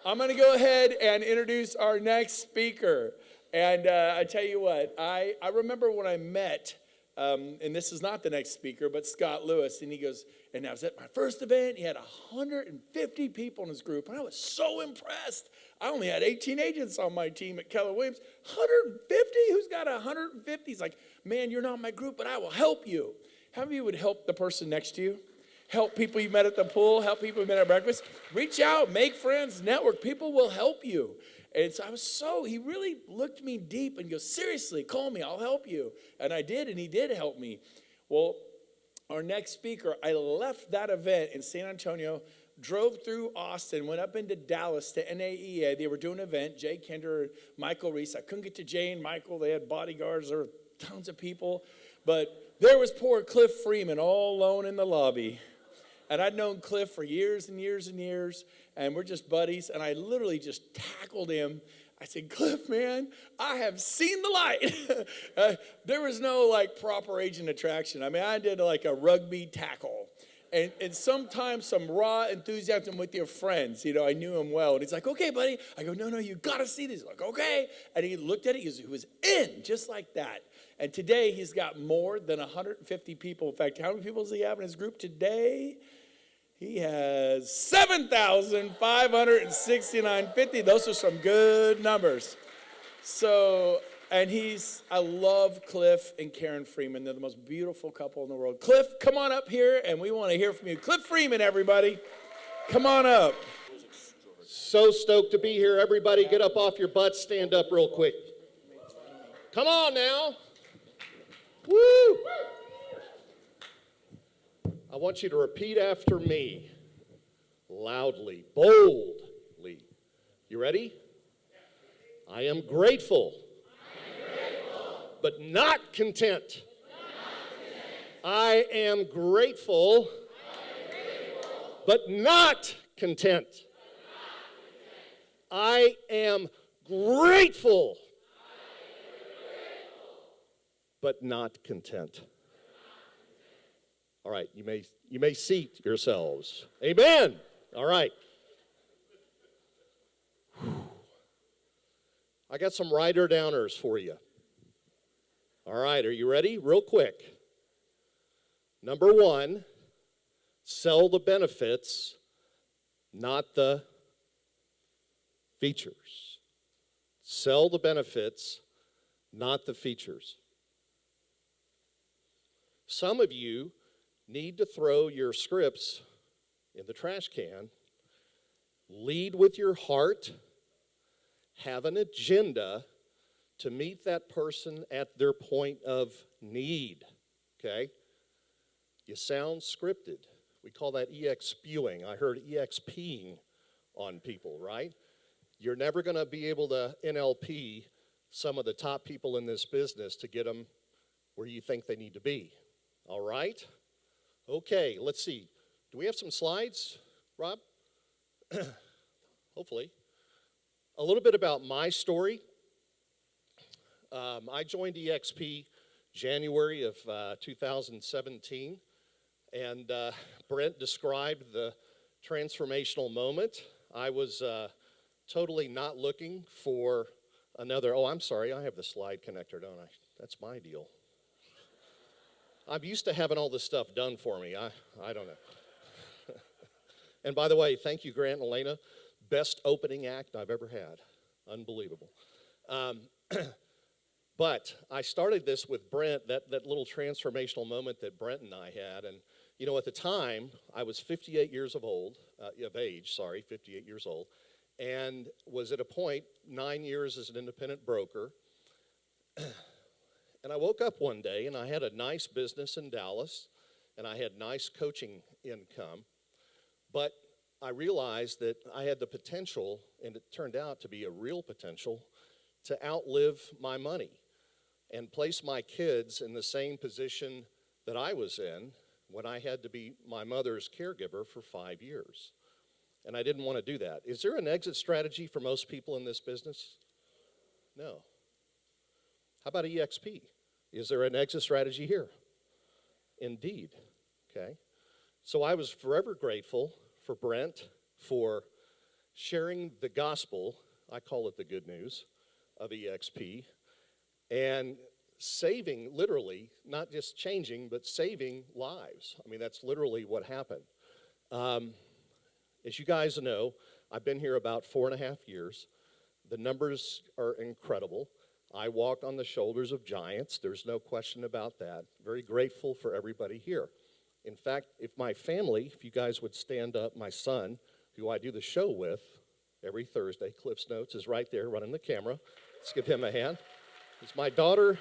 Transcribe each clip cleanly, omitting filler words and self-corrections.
I'm going to go ahead and introduce our next speaker. And I tell you what, I remember when I met, and this is not the next speaker, but Scott Lewis, and he goes, and I was at my first event, he had 150 people in his group, and I was so impressed. I only had 18 agents on my team at Keller Williams. 150? Who's got 150? He's like, man, you're not in my group, but I will help you. How many of you would help the person next to you? Help people you met at the pool, help people you met at breakfast. Reach out, make friends, network. People will help you. And so he really looked me deep and goes, seriously, call me, I'll help you. And I did, and he did help me. Well, our next speaker, I left that event in San Antonio, drove through Austin, went up into Dallas to NAEA. They were doing an event, Jay Kinder, Michael Reese. I couldn't get to Jay and Michael. They had bodyguards. There were tons of people. But there was poor Cliff Freeman all alone in the lobby. And I'd known Cliff for years and years and years, and we're just buddies. And I literally just tackled him. I said, Cliff, man, I have seen the light. There was no proper agent attraction. I mean, I did a rugby tackle. And sometimes some raw enthusiasm with your friends. I knew him well. And he's like, okay, buddy. I go, no, you got to see this. He's like, okay. And he looked at it. He was in just like that. And today he's got more than 150 people. In fact, how many people does he have in his group today? He has 7,569.50. Those are some good numbers. So, and I love Cliff and Karen Freeman. They're the most beautiful couple in the world. Cliff, come on up here, and we want to hear from you. Cliff Freeman, everybody. Come on up. So stoked to be here. Everybody get up off your butts. Stand up real quick. Come on now. Woo! I want you to repeat after me, loudly, boldly. You ready? I am grateful, but not content. I am grateful, but not content. I am grateful, but not content. All right, you may seat yourselves. Amen. All right. I got some writer-downers for you. All right, are you ready? Real quick. Number one, sell the benefits, not the features. Sell the benefits, not the features. Some of you need to throw your scripts in the trash can, lead with your heart, have an agenda to meet that person at their point of need, okay? You sound scripted. We call that EX-spewing. I heard EXPing on people, right? You're never going to be able to NLP some of the top people in this business to get them where you think they need to be, all right? Okay, let's see. Do we have some slides, Rob? Hopefully. A little bit about my story. I joined EXP January of 2017, and Brent described the transformational moment. I was totally not looking for another, I'm sorry, I have the slide connector, don't I? That's my deal. I'm used to having all this stuff done for me. I don't know. And by the way, thank you, Grant and Elena. Best opening act I've ever had. Unbelievable. But I started this with Brent, that little transformational moment that Brent and I had. And, at the time, I was 58 years of age, 58 years old, and was at a point, 9 years as an independent broker. And I woke up one day, and I had a nice business in Dallas, and I had nice coaching income. But I realized that I had the potential, and it turned out to be a real potential, to outlive my money and place my kids in the same position that I was in when I had to be my mother's caregiver for 5 years. And I didn't want to do that. Is there an exit strategy for most people in this business? No. How about EXP? Is there an exit strategy here? Indeed. Okay. So I was forever grateful for Brent for sharing the gospel, I call it the good news, of EXP, and saving, literally, not just changing, but saving lives. I mean, that's literally what happened. As you guys know, I've been here about 4.5 years. The numbers are incredible. I walk on the shoulders of giants. There's no question about that. Very grateful for everybody here. In fact, if my family, if you guys would stand up, my son, who I do the show with every Thursday, Cliff's Notes, is right there running the camera. Let's give him a hand. It's my daughter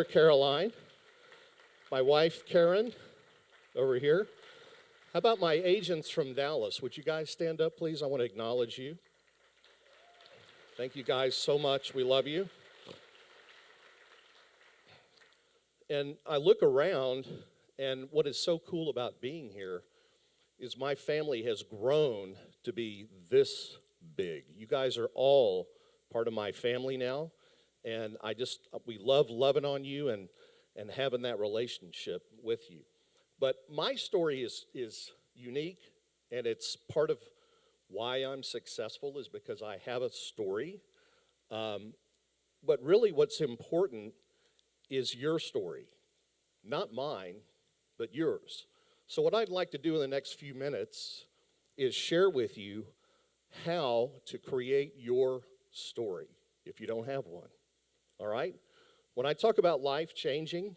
Caroline, my wife Karen over here. How about my agents from Dallas? Would you guys stand up, please? I want to acknowledge you. Thank you guys so much. We love you. And I look around, and what is so cool about being here is my family has grown to be this big. You guys are all part of my family now, and we love loving on you and having that relationship with you. But my story is unique, and it's part of why I'm successful is because I have a story. But really what's important is your story. Not mine, but yours. So what I'd like to do in the next few minutes is share with you how to create your story if you don't have one. All right? When I talk about life changing,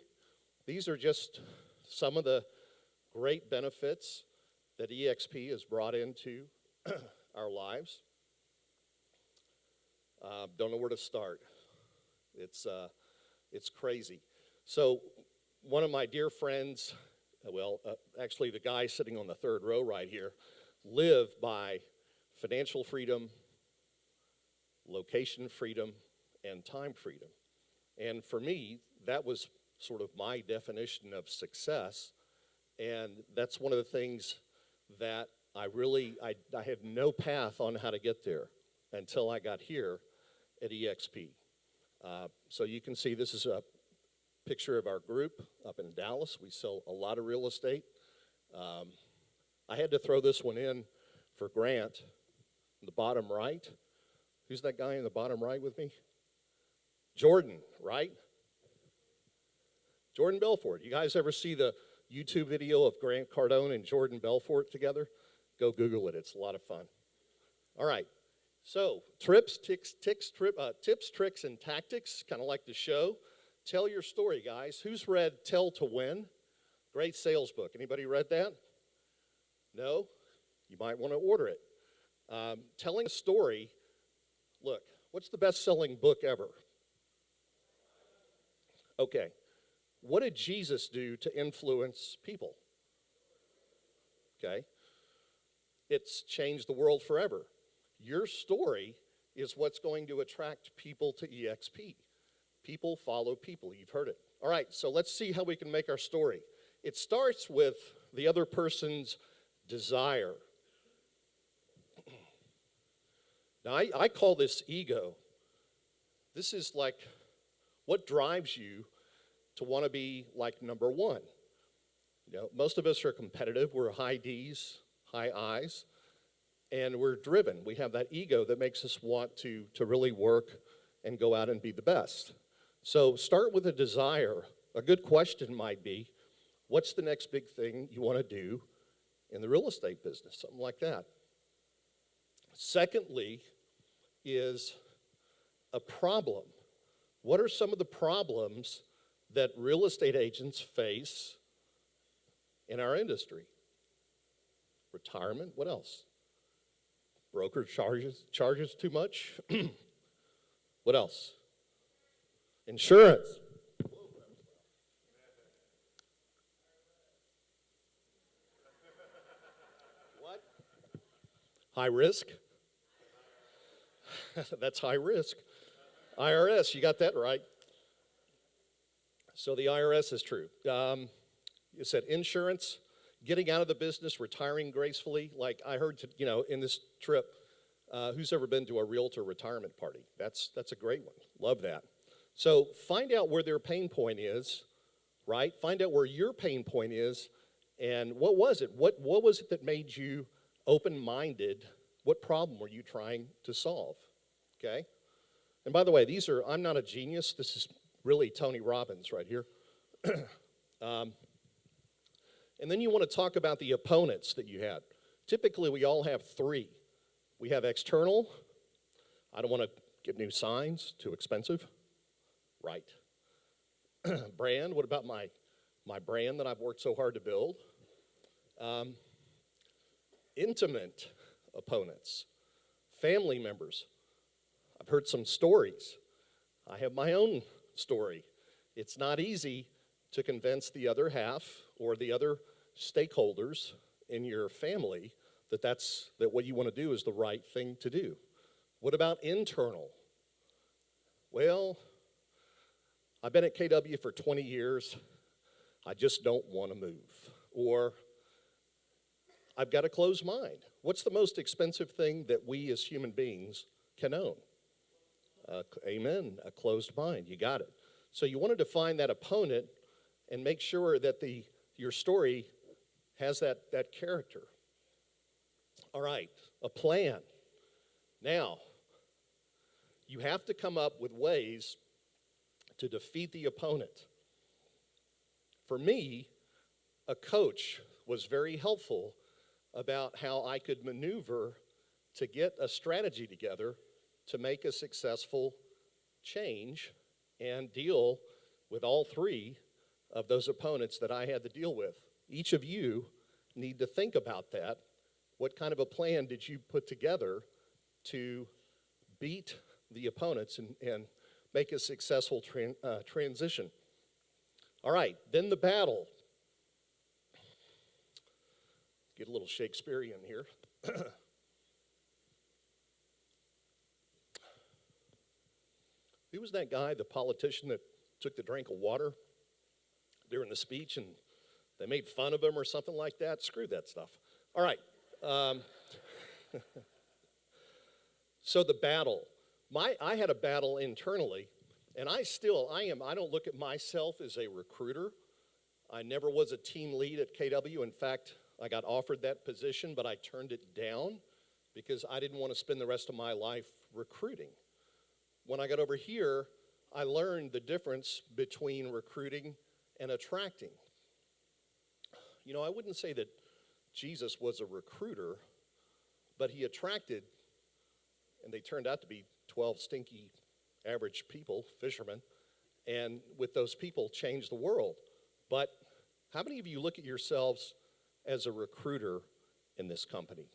these are just some of the great benefits that EXP has brought into our lives. Don't know where to start. It's crazy. So one of my dear friends, actually the guy sitting on the third row right here, live by financial freedom, location freedom, and time freedom. And for me, that was sort of my definition of success. And that's one of the things that I had no path on how to get there until I got here at EXP. So you can see this is a picture of our group up in Dallas. We sell a lot of real estate. I had to throw this one in for Grant in the bottom right. Who's that guy in the bottom right with me? Jordan, right? Jordan Belfort. You guys ever see the YouTube video of Grant Cardone and Jordan Belfort together? Go Google it. It's a lot of fun. All right. So tips, tricks, and tactics, kind of like the show. Tell your story, guys. Who's read Tell to Win? Great sales book. Anybody read that? No? You might want to order it. Telling a story. Look, what's the best-selling book ever? Okay. What did Jesus do to influence people? Okay. It's changed the world forever. Your story is what's going to attract people to EXP. People follow people. You've heard it. All right, so let's see how we can make our story. It starts with the other person's desire. Now, I call this ego. This is like what drives you to want to be like number one. You know, most of us are competitive. We're high D's, high I's, and we're driven. We have that ego that makes us want to really work and go out and be the best. So start with a desire. A good question might be, what's the next big thing you want to do in the real estate business? Something like that. Secondly is a problem. What are some of the problems that real estate agents face in our industry? Retirement, what else? Broker charges too much. What else? Insurance. What? High risk? That's high risk. IRS, you got that right. So the IRS is true. You said insurance, getting out of the business, retiring gracefully. Like I heard, in this trip, who's ever been to a realtor retirement party? That's a great one. Love that. So find out where their pain point is, right? Find out where your pain point is, and what was it? What was it that made you open-minded What problem were you trying to solve? Okay? And by the way, I'm not a genius. This is really Tony Robbins right here. And then you want to talk about the opponents that you had. Typically, we all have three. We have external. I don't want to get new signs, too expensive. Right. Brand, what about my brand that I've worked so hard to build? Intimate opponents, family members. I've heard some stories. I have my own story. It's not easy to convince the other half or the other stakeholders in your family that what you want to do is the right thing to do. What about internal? Well, I've been at KW for 20 years. I just don't want to move. Or I've got a closed mind. What's the most expensive thing that we as human beings can own? Amen, a closed mind. You got it. So you want to define that opponent and make sure that your story has that character. All right, a plan. Now, you have to come up with ways to defeat the opponent. For me, a coach was very helpful about how I could maneuver to get a strategy together to make a successful change and deal with all three of those opponents that I had to deal with. Each of you need to think about that. What kind of a plan did you put together to beat the opponents and make a successful transition? All right, then the battle. Get a little Shakespearean here. Who was that guy, the politician that took the drink of water during the speech and they made fun of him or something like that? Screw that stuff. All right. So the battle. I had a battle internally, and I don't look at myself as a recruiter. I never was a team lead at KW. In fact, I got offered that position, but I turned it down because I didn't want to spend the rest of my life recruiting. When I got over here, I learned the difference between recruiting and attracting. You know, I wouldn't say that Jesus was a recruiter, but he attracted, and they turned out to be 12 stinky average people, fishermen, and with those people changed the world. But how many of you look at yourselves as a recruiter in this company?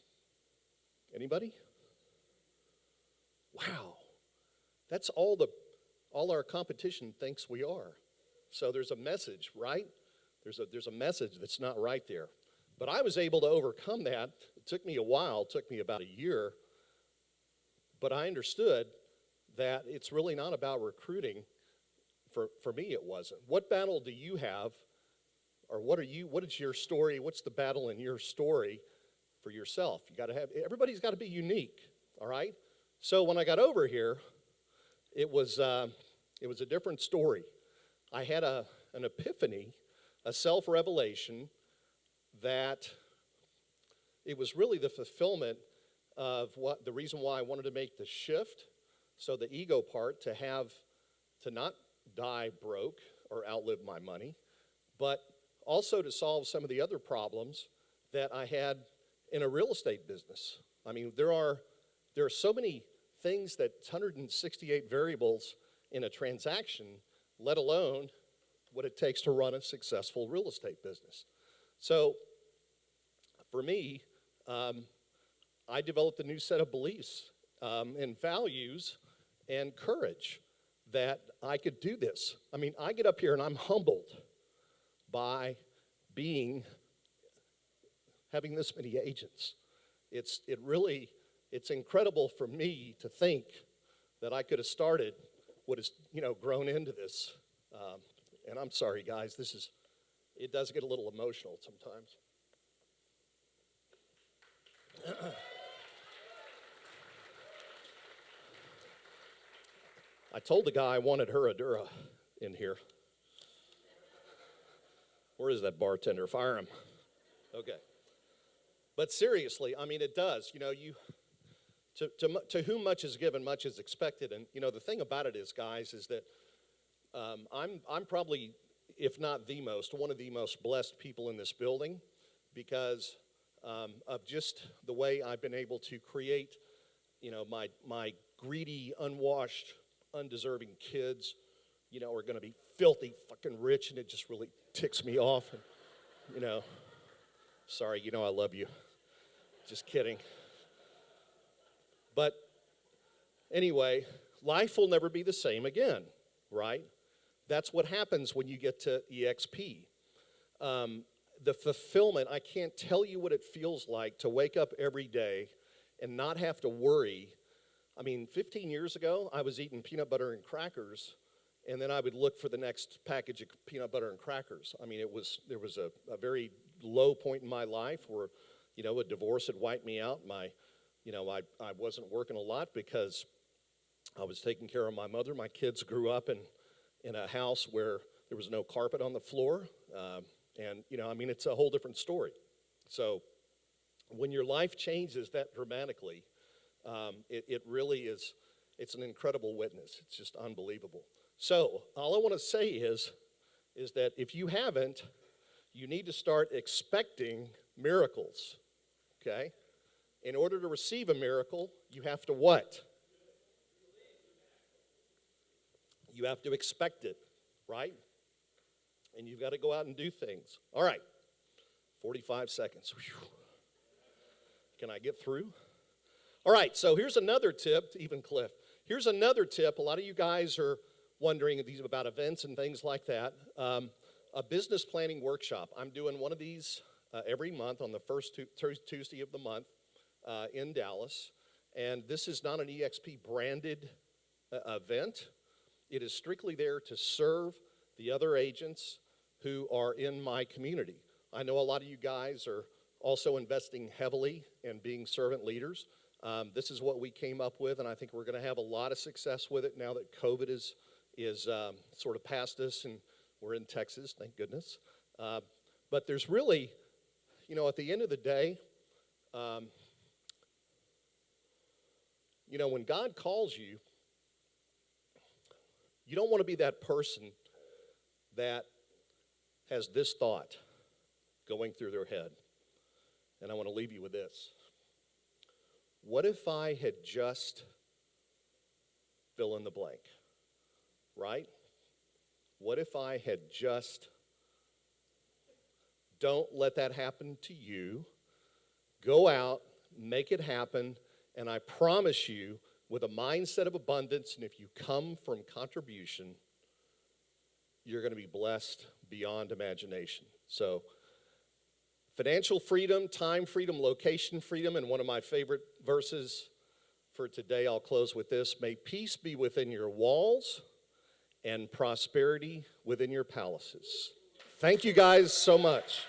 Anybody? Wow. That's all our competition thinks we are. So there's a message, right? There's a message that's not right there. But I was able to overcome that. It took me a while, it took me about a year. But I understood that it's really not about recruiting. For me, it wasn't. What battle do you have? Or what is your story? What's the battle in your story for yourself? Everybody's got to be unique, all right? So when I got over here, it was a different story. I had an epiphany, a self-revelation that it was really the fulfillment of the reason why I wanted to make the shift. So the ego part, to not die broke or outlive my money, but also to solve some of the other problems that I had in a real estate business. I mean, there are so many things, that 168 variables in a transaction, let alone what it takes to run a successful real estate business. So for me, I developed a new set of beliefs and values and courage that I could do this. I mean, I get up here and I'm humbled by having this many agents. It's incredible for me to think that I could have started what has, grown into this. And I'm sorry, guys, it does get a little emotional sometimes. I told the guy I wanted Herradura in here. Where is that bartender? Fire him. Okay. But seriously, I mean, it does. To whom much is given, much is expected. And, the thing about it is, guys, is that I'm probably, if not one of the most blessed people in this building because of just the way I've been able to create, my greedy, unwashed, undeserving kids, are going to be filthy fucking rich, and it just really ticks me off. And, sorry, I love you. Just kidding. But anyway, life will never be the same again, right? That's what happens when you get to EXP. The fulfillment, I can't tell you what it feels like to wake up every day and not have to worry. 15 years ago, I was eating peanut butter and crackers, and then I would look for the next package of peanut butter and crackers. There was a very low point in my life where, a divorce had wiped me out. I wasn't working a lot because I was taking care of my mother. My kids grew up in a house where there was no carpet on the floor. It's a whole different story. So when your life changes that dramatically, it really is, it's an incredible witness. It's just unbelievable. So all I want to say is that if you haven't, you need to start expecting miracles, okay? In order to receive a miracle, you have to what? You have to expect it, right? And you've got to go out and do things. All right, 45 seconds. Whew. Can I get through? All right, so here's another tip, even Cliff. Here's another tip. A lot of you guys are wondering about events and things like that. A business planning workshop. I'm doing one of these every month on the first Tuesday of the month in Dallas. And this is not an EXP branded event. It is strictly there to serve the other agents who are in my community. I know a lot of you guys are also investing heavily in being servant leaders. This is what we came up with, and I think we're going to have a lot of success with it now that COVID is sort of past us, and we're in Texas, thank goodness. But there's really, at the end of the day, when God calls you, you don't want to be that person that has this thought going through their head. And I want to leave you with this. What if I had just fill in the blank, right? What if I had just, don't let that happen to you. Go out, make it happen, and I promise you, with a mindset of abundance, and if you come from contribution, you're going to be blessed beyond imagination. So, financial freedom, time freedom, location freedom, and one of my favorite verses for today, I'll close with this. May peace be within your walls and prosperity within your palaces. Thank you guys so much.